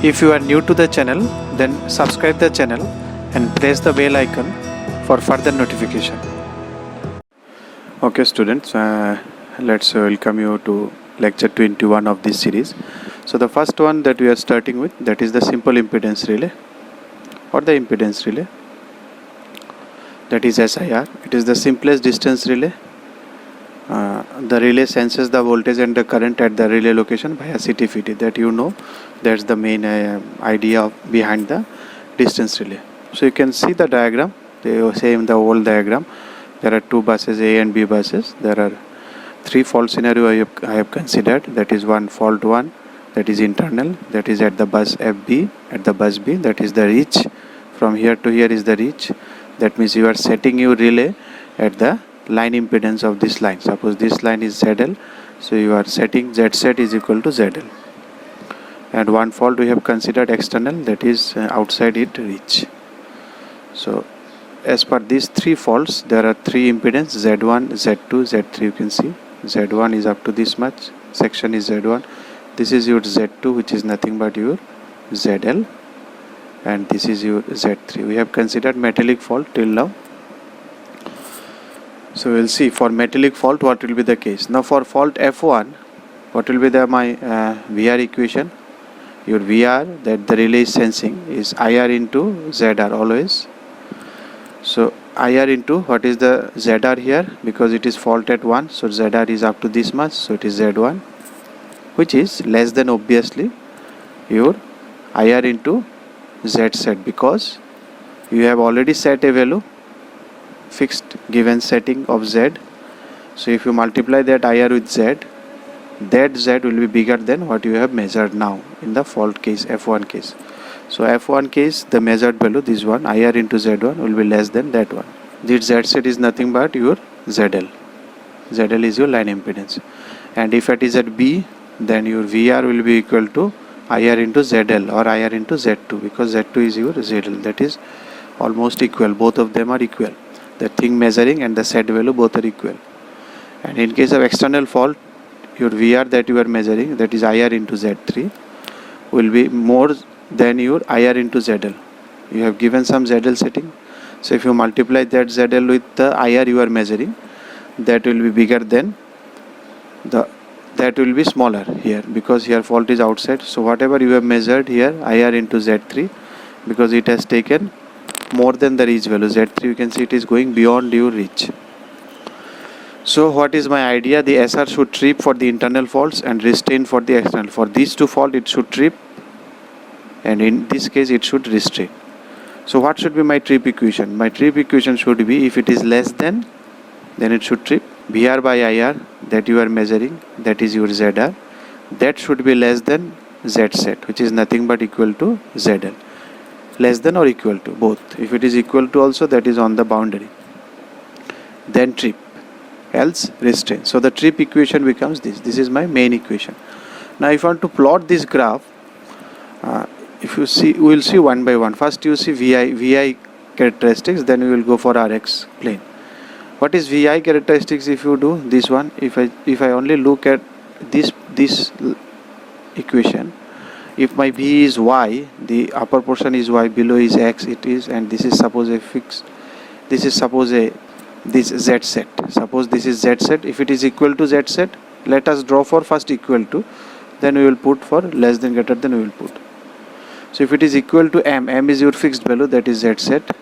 If you are new to the channel, then subscribe the channel and press the bell icon for further notification. Okay students, let's welcome you to lecture 21 of this series. So the first one that we are starting with, that is the simple impedance relay or the impedance relay, that is SIR. It is the simplest distance relay. The relay senses the voltage and the current at the relay location via CTFET. That you know, that's the main idea behind the distance relay. So you can see the diagram. They say in the old diagram, there are two buses, A and B buses. There are three fault scenario I have considered. That is one fault 1, that is internal, that is at the bus FB, at the bus B, that is the reach. From here to here is the reach. That means you are setting your relay at the line impedance of this line. Suppose this line is ZL, so you are setting Z set is equal to ZL. And one fault we have considered external, that is outside it reach. So as per these three faults, there are three impedance, Z1, Z2, Z3. You can see Z1 is up to this much, section is Z1. This is your Z2, which is nothing but your ZL, and this is your Z3. We have considered metallic fault till now. So we'll see for metallic fault what will be the case. Now for fault F1, what will be my VR equation? Your VR that the relay is sensing is IR into ZR always. So IR into what is the ZR here, because it is fault at 1, so ZR is up to this much, so it is Z1, which is less than obviously your IR into Z set, because you have already set a value fixed given setting of Z. So if you multiply that IR with Z, that Z will be bigger than what you have measured now in the fault case, F1 case. So F1 case, the measured value, this one, IR into Z1 will be less than that one. This Z set is nothing but your ZL. ZL is your line impedance. And if it is at B, then your VR will be equal to IR into ZL or IR into Z2, because Z2 is your ZL. That is almost equal. Both of them are equal. The thing measuring and the set value both are equal. And in case of external fault, your VR that you are measuring, that is IR into Z3, will be more than your IR into ZL. You have given some ZL setting. So if you multiply that ZL with the IR you are measuring, that will be bigger than that will be smaller here, because here fault is outside. So whatever you have measured here, IR into Z3, because it has taken more than the reach value Z3, you can see it is going beyond your reach. So what is my idea? The SR should trip for the internal faults and restrain for the external. For these two faults it should trip, and in this case it should restrain. So what should be my trip equation? My trip equation should be, if it is less than, then it should trip. VR by IR that you are measuring, that is your ZR, that should be less than Z set, which is nothing but equal to ZL. Less than or equal to, both. If it is equal to also, that is on the boundary. Then trip, else restrain. So the trip equation becomes this. This is my main equation. Now if I want to plot this graph, if you see, we will see one by one. First you see VI characteristics, then we will go for RX plane. What is VI characteristics? If you do this one, if I only look at this equation, if my V is Y, the upper portion is Y, below is X, it is, and this is suppose a fixed, this is suppose this Z set. Suppose this is Z set. If it is equal to Z set, let us draw for first equal to, then we will put for less than greater than we will put. So if it is equal to M is your fixed value, that is Z set.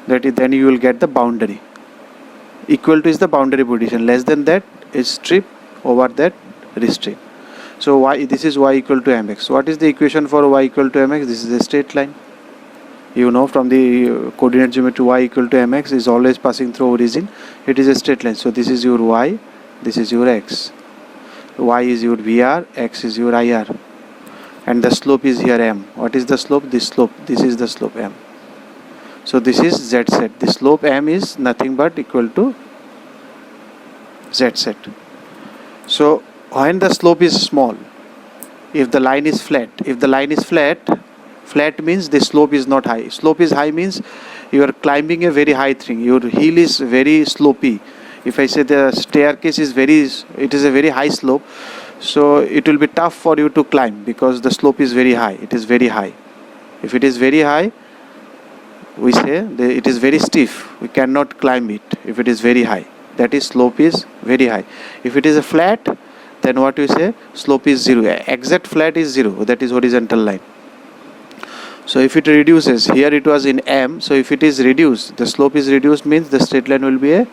That is, then you will get the boundary. Equal to is the boundary position. Less than that is strip, over that restrain. So y, this is y equal to mx. What is the equation for y equal to mx? This is a straight line. You know from the coordinate geometry, y equal to mx is always passing through origin. It is a straight line. So this is your y, this is your x. Y is your VR, x is your IR. And the slope is here m. What is the slope? This slope. This is the slope m. So this is Z set. The slope m is nothing but equal to Z set. So when the slope is small, if the line is flat, flat means the slope is not high. Slope is high means you are climbing a very high thing. Your hill is very slopey. If I say the staircase is it is a very high slope. So it will be tough for you to climb because the slope is very high. It is very high. If it is very high, we say it is very stiff. We cannot climb it if it is very high. That is, slope is very high. If it is a flat, then what we say, slope is 0. Exact flat is 0. That is horizontal line. So if it reduces, here it was in M. So if it is reduced, the slope is reduced, means the straight line will be a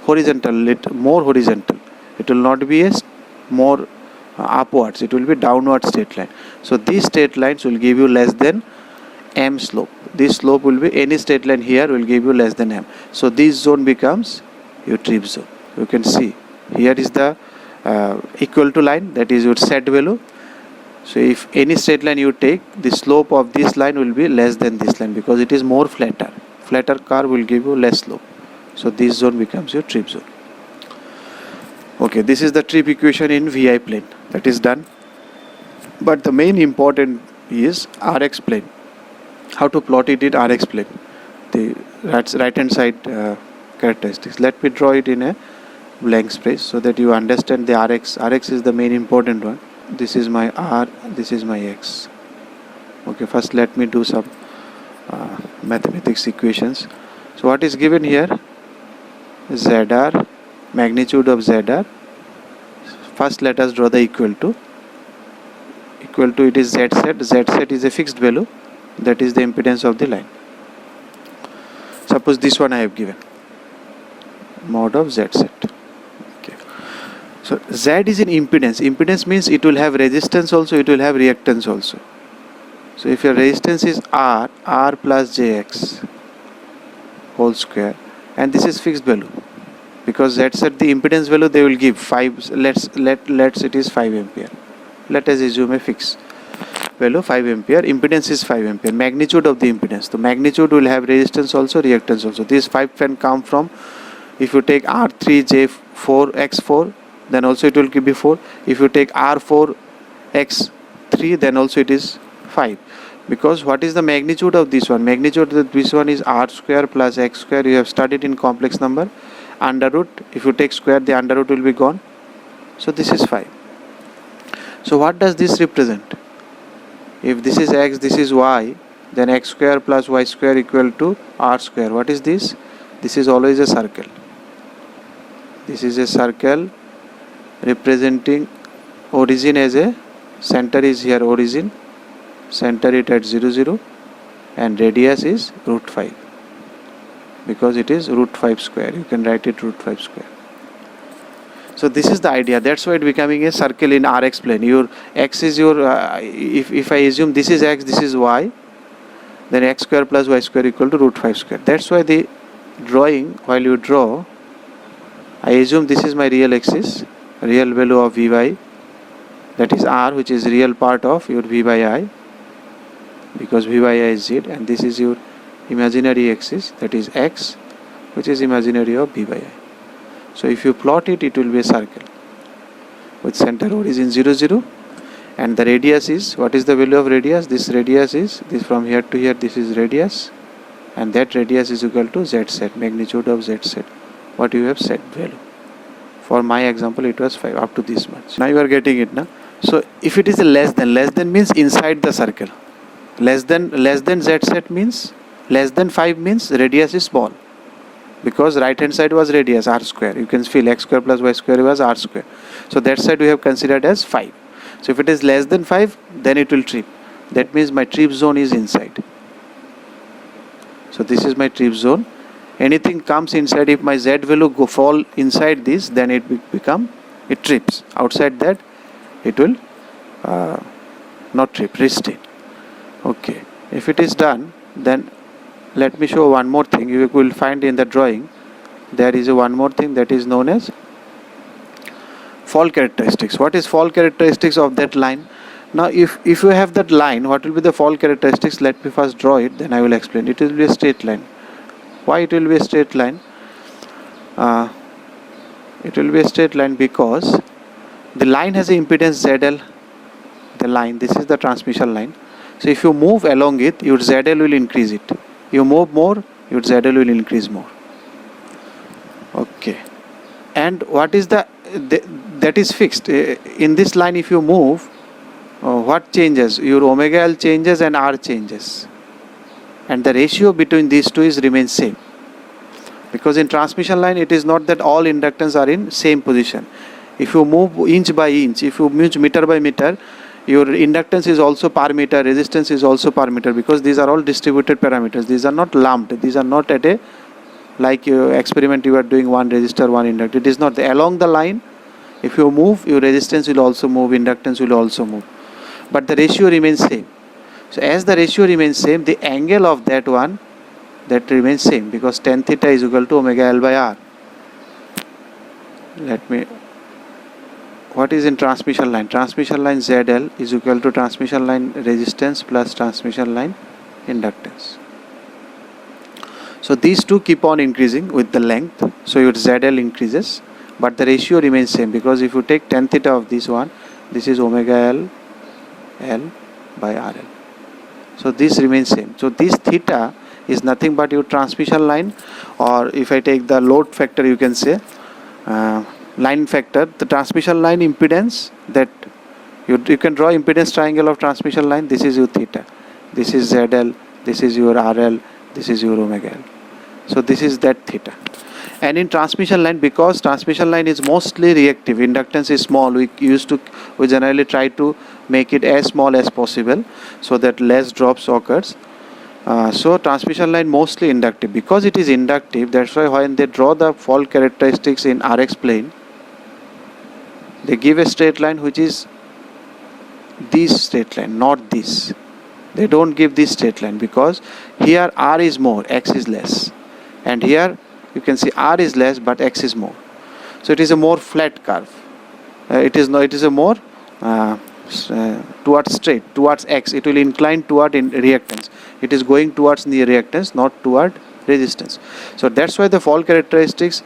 horizontal, more horizontal. It will not be a more upwards. It will be downward straight line. So these straight lines will give you less than M slope. This slope will be, any straight line here will give you less than M. So this zone becomes your trip zone. You can see here is the equal to line, that is your set value. So if any straight line you take, the slope of this line will be less than this line because it is more flatter. Flatter curve will give you less slope. So this zone becomes your trip zone. Okay, this is the trip equation in VI plane. That is done. But the main important is RX plane. How to plot it in RX plane? The right hand side characteristics. Let me draw it in a blank space so that you understand the RX. RX is the main important one. This is my R, this is my X. Okay, first let me do some mathematics equations. So what is given here? ZR, magnitude of ZR. First let us draw the equal to. Equal to, it is Z set. Z set is a fixed value. That is the impedance of the line. Suppose this one I have given. Mod of Z set. So Z is an impedance. Impedance means it will have resistance also, it will have reactance also. So if your resistance is R, R plus JX whole square, and this is fixed value because Z set, the impedance value they will give 5. Let's it is 5 ampere. Let us assume a fixed value 5 ampere. Impedance is 5 ampere. Magnitude of the impedance. The magnitude will have resistance also, reactance also. This 5 can come from, if you take R3 J4 X4, then also it will be 4. If you take R4 X3, then also it is 5. Because what is the magnitude of this one? Magnitude of this one is R square plus X square. You have studied in complex number. Under root, if you take square, the under root will be gone. So this is 5. So what does this represent? If this is X, this is Y, then X square plus Y square equal to R square. What is this? This is always a circle. This is a circle representing origin as a center is here, origin, center it at 0 0, and radius is root 5 because it is root 5 square. You can write it root 5 square. So this is the idea. That's why it becoming a circle in RX plane. Your X is your if I assume this is X, this is Y, then X square plus Y square equal to root 5 square. That's why the drawing, while you draw, I assume this is my real axis, real value of Vy, that is R, which is real part of your V by I, because V by I is Z, and this is your imaginary axis, that is X, which is imaginary of V by I. So if you plot it, it will be a circle with center origin 0 0, and the radius is, what is the value of radius? This radius is, this from here to here, this is radius, and that radius is equal to Z set, magnitude of Z set, what you have set value. For my example, it was 5, up to this much. Now you are getting it, na? So if it is a less than means inside the circle. Less than Z set means, less than 5 means radius is small. Because right hand side was radius R square. You can feel X square plus Y square was R square. So that side we have considered as 5. So if it is less than 5, then it will trip. That means my trip zone is inside. So this is my trip zone. Anything comes inside, if my Z value fall inside this, then it trips. Outside that, it will not trip, restrain. Okay. If it is done, then let me show one more thing. You will find in the drawing, there is one more thing that is known as fall characteristics. What is fall characteristics of that line? Now if you have that line, what will be the fall characteristics? Let me first draw it, then I will explain. It will be a straight line. Why it will be a straight line? It will be a straight line because the line has an impedance ZL. The line, this is the transmission line. So if you move along it, your ZL will increase it. You move more, your ZL will increase more. Okay. And what is the that is fixed. In this line if you move, what changes? Your omega L changes and R changes, and the ratio between these two is remains same. Because in transmission line it is not that all inductance are in same position. If you move inch by inch, if you move meter by meter, your inductance is also per meter, resistance is also per meter, because these are all distributed parameters. These are not lumped. These are not at a, like your experiment you are doing one resistor, one inductor. It is not. Along the line, if you move, your resistance will also move, inductance will also move. But the ratio remains same. So as the ratio remains same, the angle of that one, that remains same, because tan theta is equal to omega L by R. What is in transmission line? Transmission line ZL is equal to transmission line resistance plus transmission line inductance. So these two keep on increasing with the length. So your ZL increases, but the ratio remains same, because if you take tan theta of this one, this is omega L by RL. So this remains same. So this theta is nothing but your transmission line, or if I take the load factor, you can say line factor, the transmission line impedance, that you can draw impedance triangle of transmission line. This is your theta, this is ZL, this is your RL, this is your omega L. So this is that theta. And in transmission line, because transmission line is mostly reactive, inductance is small, we generally try to make it as small as possible so that less drops occurs. So transmission line mostly inductive. Because it is inductive, that's why when they draw the fault characteristics in RX plane, they give a straight line which is this straight line, not this. They don't give this straight line, because here R is more, X is less, and here you can see R is less but X is more. So it is a more flat curve. It is a more towards straight, towards X. It will incline toward in reactance. It is going towards the reactance, not toward resistance. So that's why the fault characteristics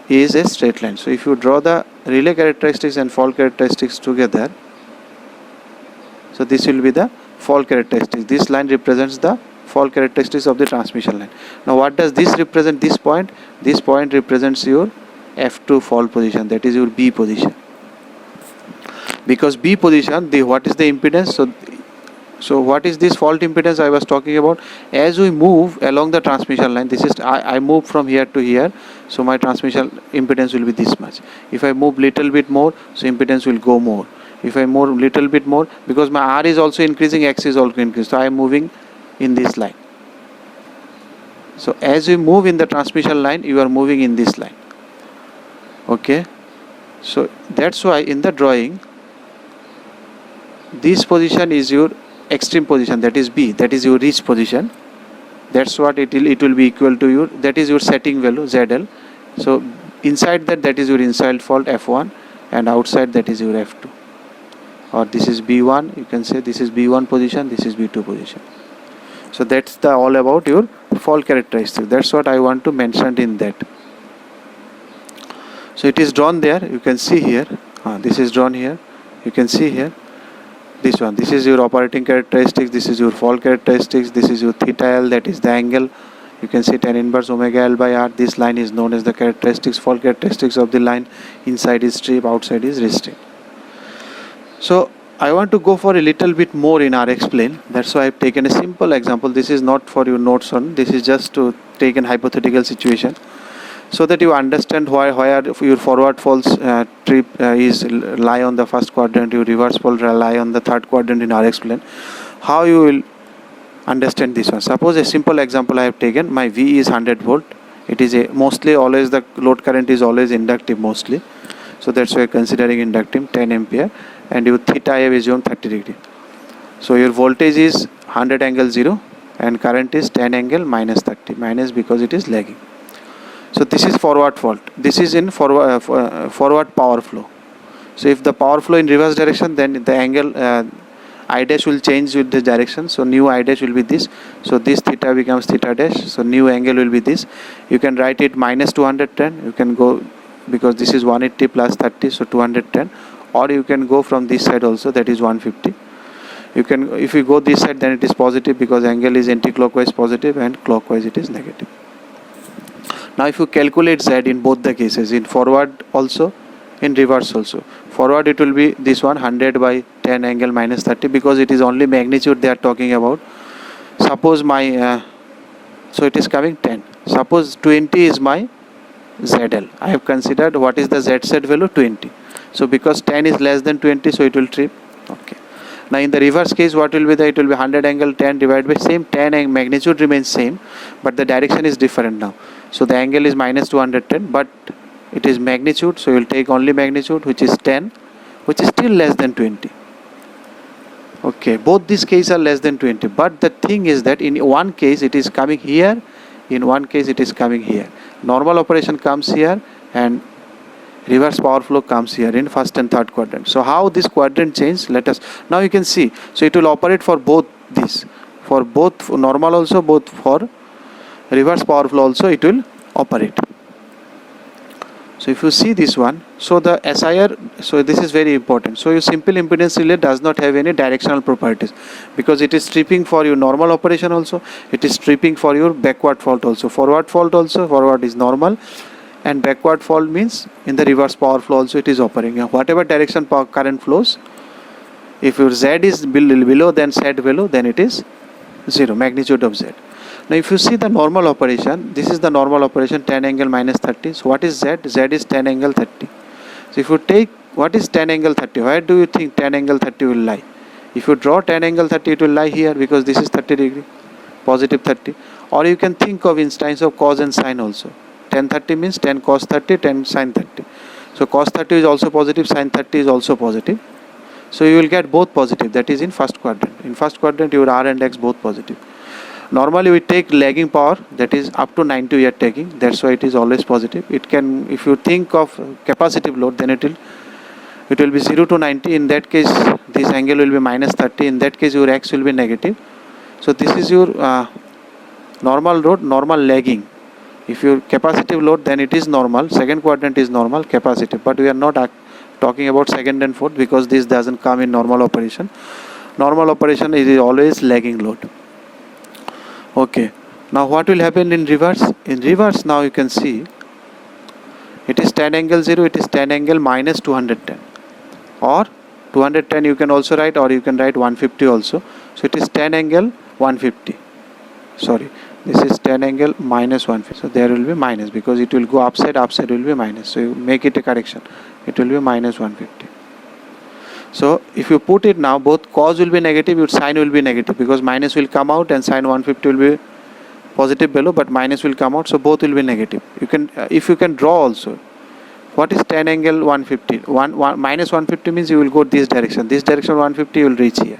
is a straight line. So if you draw the relay characteristics and fault characteristics together, so this will be the fault characteristics. This line represents the fault characteristics of the transmission line. Now what does this represent? This point represents your F2 fault position, that is your B position. Because B position, what is the impedance? So what is this fault impedance I was talking about? As we move along the transmission line, this is I move from here to here, so my transmission impedance will be this much. If I move little bit more, so impedance will go more. If I move little bit more, because my R is also increasing, X is also increasing, so I am moving in this line. So as you move in the transmission line, you are moving in this line. Okay, so that's why in the drawing, this position is your extreme position, that is B, that is your reach position. That's what it will be equal to your, that is your setting value ZL. So inside that is your inside fault F1, and outside that is your F2. Or this is B1, you can say this is B1 position, this is B2 position. So that's the all about your fault characteristics. That's what I want to mention in that. So it is drawn there, you can see here. This is drawn here, you can see here. This one, this is your operating characteristics, this is your fault characteristics, this is your theta L, that is the angle. You can see tan inverse omega L by R. This line is known as the characteristics, fault characteristics of the line. Inside is strip, outside is restraint. So I want to go for a little bit more in RX plane. That's why I've taken a simple example. This is not for your notes on, this is just to take an hypothetical situation, so that you understand why your forward faults trip is lie on the first quadrant, your reverse fault lie on the third quadrant in RX plane. How you will understand this one? Suppose a simple example I have taken. My V is 100 volt. It is mostly always the load current is always inductive mostly. So that's why considering inductive 10 ampere, and your theta I have assumed 30 degree. So your voltage is 100 angle 0 and current is 10 angle minus 30, minus because it is lagging. So this is forward fault. This is in forward power flow. So if the power flow in reverse direction, then the angle I dash will change with the direction. So new I dash will be this. So this theta becomes theta dash. So new angle will be this. You can write it minus 210. You can go, because this is 180 plus 30, so 210. Or you can go from this side also, that is 150. You can, if you go this side, then it is positive, because angle is anti-clockwise positive and clockwise it is negative. Now if you calculate Z in both the cases, in forward also in reverse also. Forward it will be this one 100 by 10 angle minus 30, because it is only magnitude they are talking about. Suppose my so it is coming 10. Suppose 20 is my ZL. I have considered what is the Z set value, 20. So because 10 is less than 20, so it will trip. Okay. Now in the reverse case, what will be it will be 100 angle 10 divided by same 10, and magnitude remains same, but the direction is different now. So the angle is minus 210, but it is magnitude, so you will take only magnitude, which is 10, which is still less than 20. Okay, both these cases are less than 20, but the thing is that in one case it is coming here, in one case it is coming here. Normal operation comes here and reverse power flow comes here in first and third quadrant. So how this quadrant change, let us, now you can see, so it will operate for both this, for both normal also, both for reverse power flow also it will operate. So if you see this one, so the SIR, so this is very important. So your simple impedance relay does not have any directional properties, because it is stripping for your normal operation also, it is stripping for your backward fault also. Forward fault also, forward is normal, and backward fault means in the reverse power flow also it is operating. Whatever direction power current flows, if your Z is below than Z below, then it is 0, magnitude of Z. Now if you see the normal operation, this is the normal operation, 10 angle minus 30. So what is Z? Z is 10 angle 30. So if you take, what is 10 angle 30? Where do you think 10 angle 30 will lie? If you draw 10 angle 30, it will lie here, because this is 30 degree, positive 30. Or you can think of in terms of cos and sin also. 10 30 means 10 cos 30, 10 sin 30. So cos 30 is also positive, sin 30 is also positive. So you will get both positive, that is in first quadrant. In first quadrant your R and X both positive. Normally we take lagging power, that is up to 90 we are taking, that's why it is always positive. It can, if you think of capacitive load, then it will be 0 to 90. In that case this angle will be minus 30, in that case your X will be negative. So this is your normal load, normal lagging. If your capacitive load, then it is normal, second quadrant is normal, capacitive, but we are not talking about second and fourth, because this doesn't come in normal operation. Normal operation is always lagging load. Okay, now what will happen in reverse? In reverse, now you can see it is 10 angle 0, it is 10 angle minus 210, or 210 you can also write, or you can write 150 also. So it is 10 angle 150, sorry, this is 10 angle minus 150. So there will be minus, because it will go upside, upside will be minus. So you make it a correction, it will be minus 150. So if you put it now, both cos will be negative, your sin will be negative, because minus will come out and sin 150 will be positive below, but minus will come out, so both will be negative. You can, if you can draw also, what is 10 angle 150? Minus 150 means you will go this direction 150 you will reach here.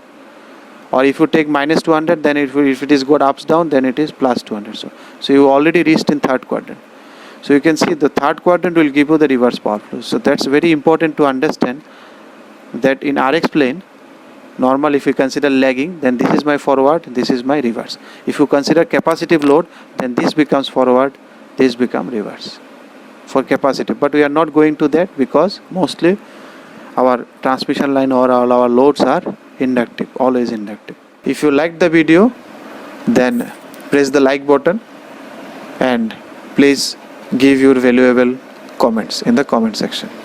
Or if you take minus 200, then if it is good ups down, then it is plus 200. So you already reached in third quadrant. So you can see the third quadrant will give you the reverse power flow. So that's very important to understand, that in RX plane, normal, if you consider lagging, then this is my forward, this is my reverse. If you consider capacitive load, then this becomes forward, this becomes reverse for capacitive. But we are not going to that, because mostly our transmission line or all our loads are inductive, always inductive. If you like the video, then press the like button and please give your valuable comments in the comment section.